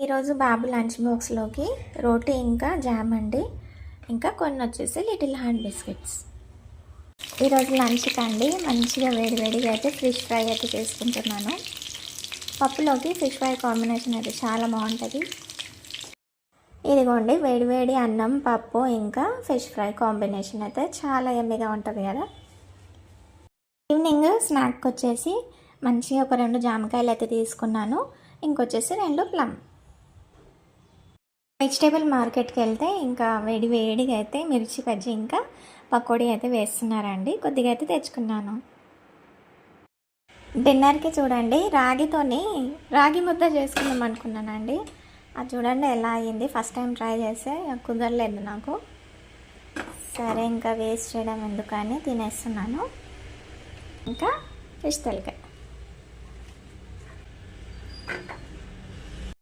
ఈరోజు బాబు లంచ్ బాక్స్లోకి రోటీ ఇంకా జామ్ అండి, ఇంకా కొన్ని వచ్చేసి లిటిల్ హార్ట్ బిస్కెట్స్. ఈరోజు లంచ్కి అండి మంచిగా వేడివేడిగా అయితే ఫిష్ ఫ్రై అయితే చేసుకుంటున్నాను. పప్పులోకి ఫిష్ ఫ్రై కాంబినేషన్ అయితే చాలా బాగుంటుంది. ఇదిగోండి వేడివేడి అన్నం, పప్పు ఇంకా ఫిష్ ఫ్రై కాంబినేషన్ అయితే చాలా ఎమ్మిగా ఉంటుంది కదా. ఈవినింగ్ స్నాక్ వచ్చేసి మంచిగా ఒక 2 జామకాయలు అయితే తీసుకున్నాను, ఇంకొచ్చేసి 2 ప్లమ్. వెజిటేబుల్ మార్కెట్కి వెళ్తే ఇంకా వేడిగా అయితే మిర్చి బజ్జీ ఇంకా పకోడీ అయితే వేస్తున్నారండి. కొద్దిగా అయితే తెచ్చుకున్నాను. డిన్నర్కి చూడండి రాగి ముద్ద చేసుకుందాం అనుకున్నానండి. అది చూడండి ఎలా అయ్యింది. ఫస్ట్ టైం ట్రై చేస్తే కుదరలేదు నాకు. సరే ఇంకా వేస్ట్ చేయడం ఎందుకని తినేస్తున్నాను. ఇంకా ఫిష్ తలకాయ.